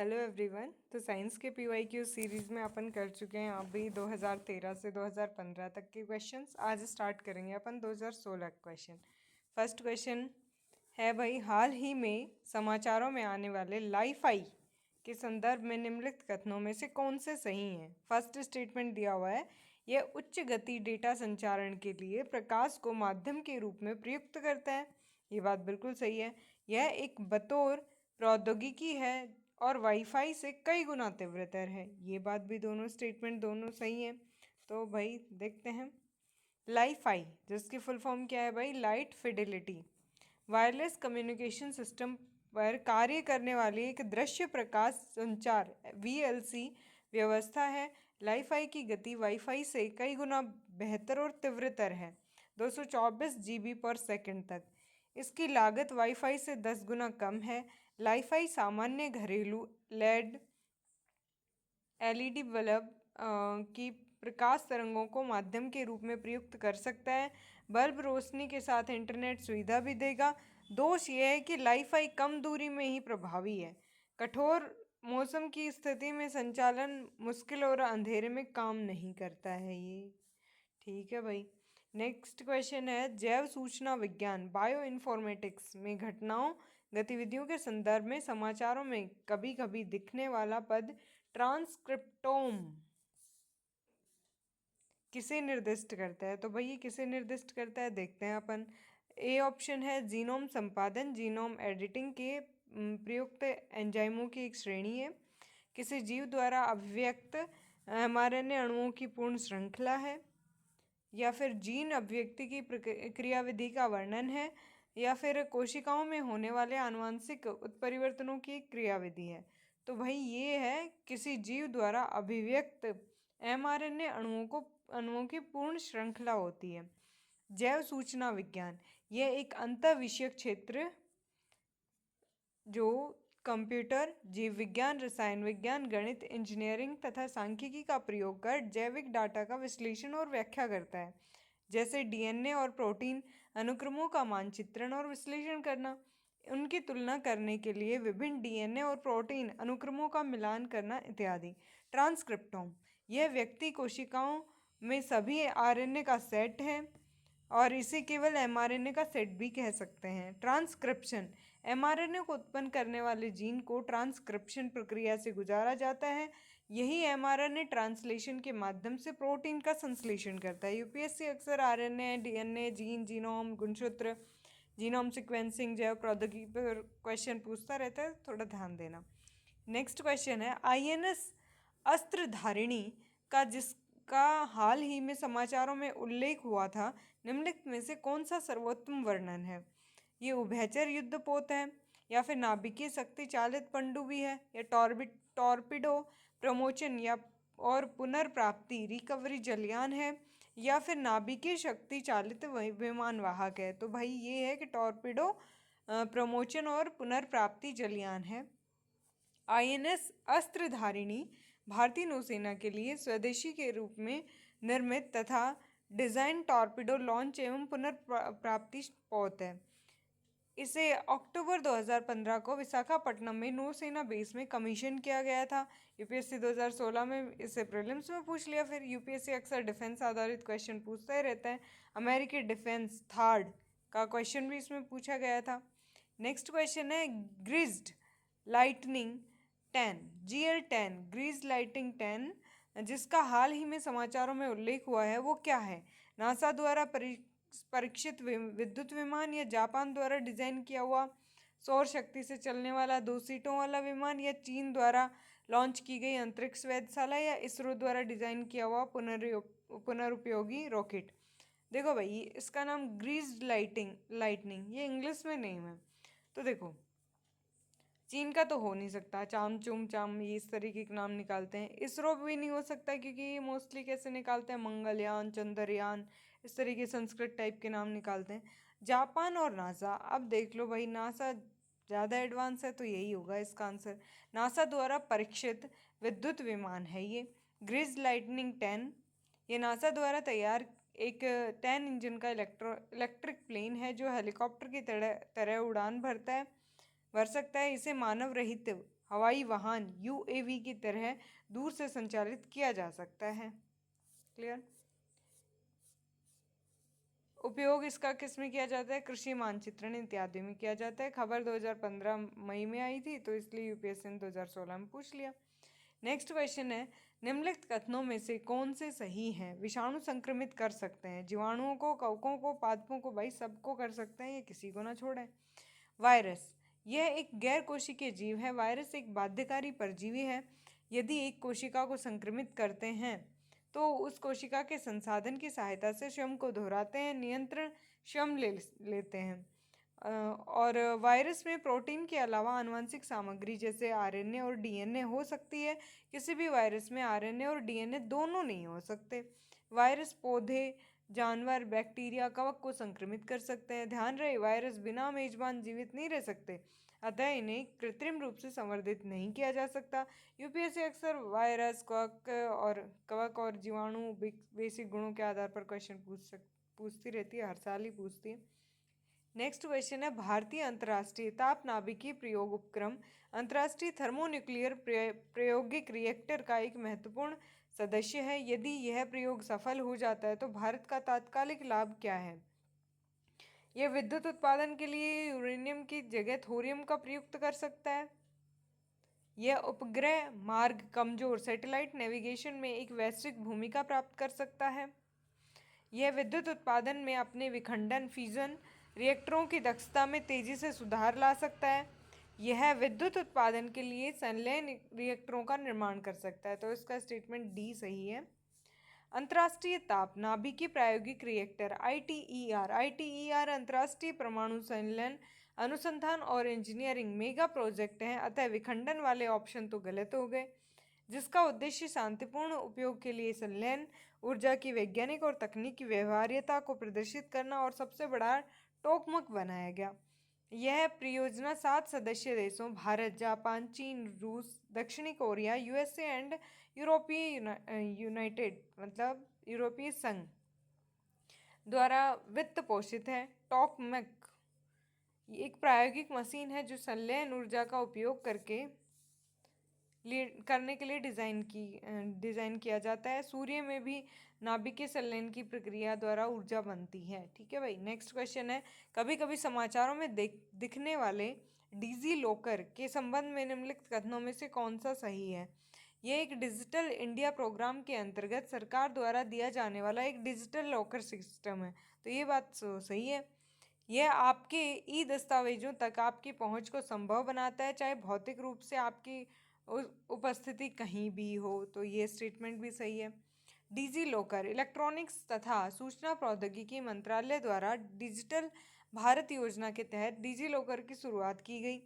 Hello everyone. तो science के PYQ series में अपन कर चुके हैं अभी 2013 से 2015 तक के क्वेश्चंस। आज स्टार्ट करेंगे अपन 2016 का क्वेश्चन। फर्स्ट क्वेश्चन है भाई, हाल ही में समाचारों में आने वाले लाईफाई के संदर्भ में निम्नलिखित कथनों में से कौन से सही हैं। फर्स्ट स्टेटमेंट दिया हुआ है, यह उच्च गति डेटा संचारण के लिए प्रकाश को माध्यम के रूप में प्रयुक्त करता है। ये बात बिल्कुल सही है। यह एक बतौर प्रौद्योगिकी है और वाईफाई से कई गुना तीव्रतर है। ये बात भी दोनों स्टेटमेंट दोनों सही है। तो भाई देखते हैं लाईफाई, जिसकी फुल फॉर्म क्या है भाई, light Fidelity wireless communication system पर कार्य करने वाली एक दृश्य प्रकाश संचार वीएलसी व्यवस्था है। लाईफाई की गति वाईफाई से कई गुना बेहतर और तीव्रतर है, 224 जीबी पर सेकंड तक। इसकी लागत वाईफाई से 10 गुना कम है। लाईफाई सामान्य घरेलू लेड एलईडी बल्ब की प्रकाश तरंगों को माध्यम के रूप में प्रयुक्त कर सकता है। बल्ब रोशनी के साथ इंटरनेट सुविधा भी देगा। दोष यह है कि लाईफाई कम दूरी में ही प्रभावी है। कठोर मौसम की स्थिति में संचालन मुश्किल और अंधेरे में काम नहीं करता है ये। ठीक है भाई। नेक्स्ट क्वेश्चन है, जैव सूचना विज्ञान बायो इन्फॉर्मेटिक्स में घटनाओं गतिविधियों के संदर्भ में समाचारों में कभी कभी दिखने वाला पद ट्रांसक्रिप्टोम किसे निर्दिष्ट करता है। तो भाई ये किसे निर्दिष्ट करता है देखते हैं अपन। ए ऑप्शन है जीनोम संपादन, जीनोम एडिटिंग के प्रयुक्त एंजाइमों की एक श्रेणी है। किसी जीव द्वारा अभिव्यक्त एमआरएनए अणुओं की पूर्ण श्रृंखला है, या फिर जीन अभिव्यक्ति की क्रियाविधि का वर्णन है, या फिर कोशिकाओं में होने वाले आनुवंशिक उत्परिवर्तनों की क्रियाविधि है। तो भाई ये है किसी जीव द्वारा अभिव्यक्त एमआरएनए अणुओं की पूर्ण श्रृंखला होती है। जैव सूचना विज्ञान यह एक अंतःविषयक क्षेत्र जो कंप्यूटर, जीव विज्ञान, रसायन विज्ञान, गणित, इंजीनियरिंग तथा सांख्यिकी का प्रयोग कर जैविक डाटा का विश्लेषण और व्याख्या करता है, जैसे डीएनए और प्रोटीन अनुक्रमों का मानचित्रण और विश्लेषण करना, उनकी तुलना करने के लिए विभिन्न डीएनए और प्रोटीन अनुक्रमों का मिलान करना इत्यादि। ट्रांसक्रिप्टोम यह व्यक्ति कोशिकाओं में सभी आरएनए का सेट है और इसे केवल एमआरएनए का सेट भी कह सकते हैं। ट्रांसक्रिप्शन एमआरएनए को उत्पन्न करने वाले जीन को ट्रांसक्रिप्शन प्रक्रिया से गुजारा जाता है। यही एमआरएनए ट्रांसलेशन के माध्यम से प्रोटीन का संश्लेषण करता है। यूपीएससी अक्सर आरएनए, डीएनए, जीन, जीनोम, गुणसूत्र, जीनोम सीक्वेंसिंग, जैव प्रौद्योगिकी पर क्वेश्चन पूछता रहता है, थोड़ा ध्यान देना। नेक्स्ट क्वेश्चन है, आईएनएस अस्त्रधारिणी जिसका हाल ही में समाचारों में उल्लेख हुआ था, निम्नलिखित में से कौन सा सर्वोत्तम वर्णन है। ये उभयचर युद्धपोत है, या फिर नाभिकीय शक्ति चालित पनडुब्बी है, या टॉर्पिडो प्रमोचन या और पुनर्प्राप्ति रिकवरी जलयान है, या फिर नाभिकीय शक्ति चालित विमान वाहक है। तो भाई ये है कि टॉर्पिडो प्रमोचन और पुनर्प्राप्ति जलयान है। आईएनएस अस्त्रधारिणी भारतीय नौसेना के लिए स्वदेशी के रूप में निर्मित तथा डिज़ाइन टॉर्पिडो लॉन्च एवं पुनर्प्राप्ति पोत है। इसे अक्टूबर 2015 को विशाखापट्टनम में नौसेना बेस में कमीशन किया गया था। यूपीएससी 2016 में इसे प्रीलिम्स में पूछ लिया। फिर यूपीएससी अक्सर डिफेंस आधारित क्वेश्चन पूछता ही रहता है। अमेरिकी डिफेंस थर्ड का क्वेश्चन भी इसमें पूछा गया था। नेक्स्ट क्वेश्चन है, ग्रीज्ड लाइटनिंग 10 GL10 ग्रीज लाइटिंग 10 जिसका हाल ही में समाचारों में उल्लेख हुआ है वो क्या है। नासा द्वारा परीक्षित विद्युत विमान, या जापान द्वारा डिजाइन किया हुआ सौर शक्ति से चलने वाला 2 सीटों वाला विमान, या चीन द्वारा लॉन्च की गई अंतरिक्ष वेधशाला, या इसरो द्वारा डिजाइन किया हुआ पुनरुपयोगी रॉकेट। देखो भाई इसका नाम ग्रीज्ड लाइटनिंग ये इंग्लिश में नेम है। तो देखो चीन का तो हो नहीं सकता, चाम चुम चाम ये इस तरीके के नाम निकालते हैं। इसरो भी नहीं हो सकता क्योंकि ये मोस्टली कैसे निकालते हैं, मंगलयान, चंद्रयान, इस तरीके संस्कृत टाइप के नाम निकालते हैं। जापान और नासा, अब देख लो भाई नासा ज़्यादा एडवांस है तो यही होगा इसका आंसर। नासा द्वारा परीक्षित विद्युत विमान है ये ग्रीज लाइटनिंग 10। ये नासा द्वारा तैयार एक 10 इंजन का इलेक्ट्रिक प्लेन है जो हेलीकॉप्टर की तरह उड़ान भरता है। भर सकता है। इसे मानव रहित हवाई वाहन यूएवी की तरह दूर से संचालित किया जा सकता है। क्लियर। उपयोग इसका किस में किया जाता है? कृषि मानचित्रण इत्यादि में किया जाता है। खबर 2015 मई में आई थी, तो इसलिए यूपीएससी ने 2016 में पूछ लिया। नेक्स्ट क्वेश्चन है, निम्नलिखित कथनों में से कौन से सही हैं? विषाणु संक्रमित कर सकते हैं, जीवाणुओं को, कवकों को, पादपों को, भाई सबको कर सकते हैं, ये किसी को ना छोड़ें। वायरस, यह एक गैर कोशिकीय जीव है। वायरस एक बाध्यकारी परजीवी है। यदि एक कोशिका को संक्रमित करते हैं तो उस कोशिका के संसाधन की सहायता से स्वयं को दोहराते हैं, नियंत्रण स्वयं लेते हैं। और वायरस में प्रोटीन के अलावा आनुवंशिक सामग्री जैसे आरएनए और डीएनए हो सकती है। किसी भी वायरस में आरएनए और डीएनए दोनों नहीं हो सकते। वायरस पौधे, जानवर, बैक्टीरिया, कवक को संक्रमित कर सकते हैं। ध्यान रहे, वायरस बिना मेजबान जीवित नहीं रह सकते, अतः इन्हें कृत्रिम रूप से संवर्धित नहीं किया जा सकता। यूपीएससी अक्सर वायरस, कवक और जीवाणु बेसिक गुणों के आधार पर क्वेश्चन पूछती रहती है, हर साल ही पूछती है। नेक्स्ट क्वेश्चन है, भारतीय अंतर्राष्ट्रीय ताप नाभिकीय प्रयोग उपक्रम अंतर्राष्ट्रीय थर्मोन्यूक्लियर प्रायोगिक रिएक्टर का एक महत्वपूर्ण सदस्य है। यदि यह प्रयोग सफल हो जाता है तो भारत का तात्कालिक लाभ क्या है? यह विद्युत उत्पादन के लिए यूरेनियम की जगह थोरियम का प्रयुक्त कर सकता है। यह उपग्रह मार्ग कमजोर सैटेलाइट नेविगेशन में एक वैश्विक भूमिका प्राप्त कर सकता है। यह विद्युत उत्पादन में अपने विखंडन फ्यूजन रिएक्टरों की दक्षता में तेजी से सुधार ला सकता है। यह विद्युत उत्पादन के लिए संलयन रिएक्टरों का निर्माण कर सकता है। तो इसका स्टेटमेंट डी सही है। अंतर्राष्ट्रीय ताप नाभिकीय प्रायोगिक रिएक्टर आईटीईआर अंतर्राष्ट्रीय परमाणु संलयन अनुसंधान और इंजीनियरिंग मेगा प्रोजेक्ट है, अतः विखंडन वाले ऑप्शन तो गलत हो गए। जिसका उद्देश्य शांतिपूर्ण उपयोग के लिए संलयन ऊर्जा की वैज्ञानिक और तकनीकी व्यवहार्यता को प्रदर्शित करना और सबसे बड़ा टोकमक बनाया गया। यह परियोजना 7 सदस्य देशों भारत, जापान, चीन, रूस, दक्षिणी कोरिया, यूएसए एंड यूरोपीय यूनाइटेड मतलब यूरोपीय संघ द्वारा वित्त पोषित है। टोकमक एक प्रायोगिक मशीन है जो संलयन ऊर्जा का उपयोग करने के लिए डिज़ाइन किया जाता है। सूर्य में भी नाभिकीय संलयन की प्रक्रिया द्वारा ऊर्जा बनती है। ठीक है भाई। नेक्स्ट क्वेश्चन है, कभी कभी समाचारों में दिखने वाले डिजी लॉकर के संबंध में निम्नलिखित कथनों में से कौन सा सही है? यह एक डिजिटल इंडिया प्रोग्राम के अंतर्गत सरकार द्वारा दिया जाने वाला एक डिजिटल लॉकर सिस्टम है। तो ये बात सही है। यह आपके ई दस्तावेजों तक आपकी पहुंच को संभव बनाता है, चाहे भौतिक रूप से आपकी उपस्थिति कहीं भी हो। तो ये स्टेटमेंट भी सही है। डिजी लॉकर इलेक्ट्रॉनिक्स तथा सूचना प्रौद्योगिकी मंत्रालय द्वारा डिजिटल भारत योजना के तहत डिजी लॉकर की शुरुआत की गई।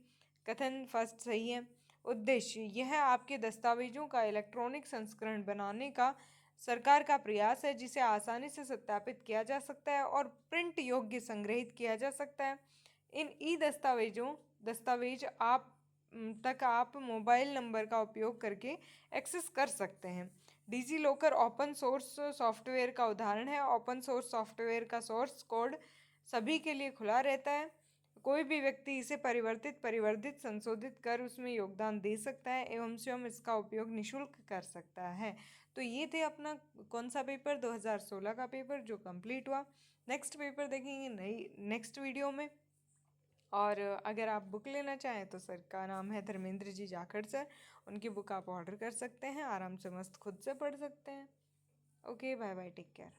कथन फर्स्ट सही है। उद्देश्य, यह आपके दस्तावेजों का इलेक्ट्रॉनिक संस्करण बनाने का सरकार का प्रयास है, जिसे आसानी से सत्यापित किया जा सकता है और प्रिंट योग्य संग्रहित किया जा सकता है। इन ई दस्तावेज आप मोबाइल नंबर का उपयोग करके एक्सेस कर सकते हैं। Digi locker open source software का उदाहरण है। ओपन सोर्स सॉफ्टवेयर का सोर्स कोड सभी के लिए खुला रहता है। कोई भी व्यक्ति इसे परिवर्तित संशोधित कर उसमें योगदान दे सकता है एवं स्वयं इसका उपयोग निःशुल्क कर सकता है। तो ये थे अपना कौन सा पेपर, 2016 का पेपर जो कंप्लीट हुआ। नेक्स्ट पेपर देखेंगे नेक्स्ट वीडियो में। और अगर आप बुक लेना चाहें तो सर का नाम है धर्मेंद्र जी जाखड़ सर, उनकी बुक आप ऑर्डर कर सकते हैं, आराम से मस्त खुद से पढ़ सकते हैं। Okay, bye bye, take care.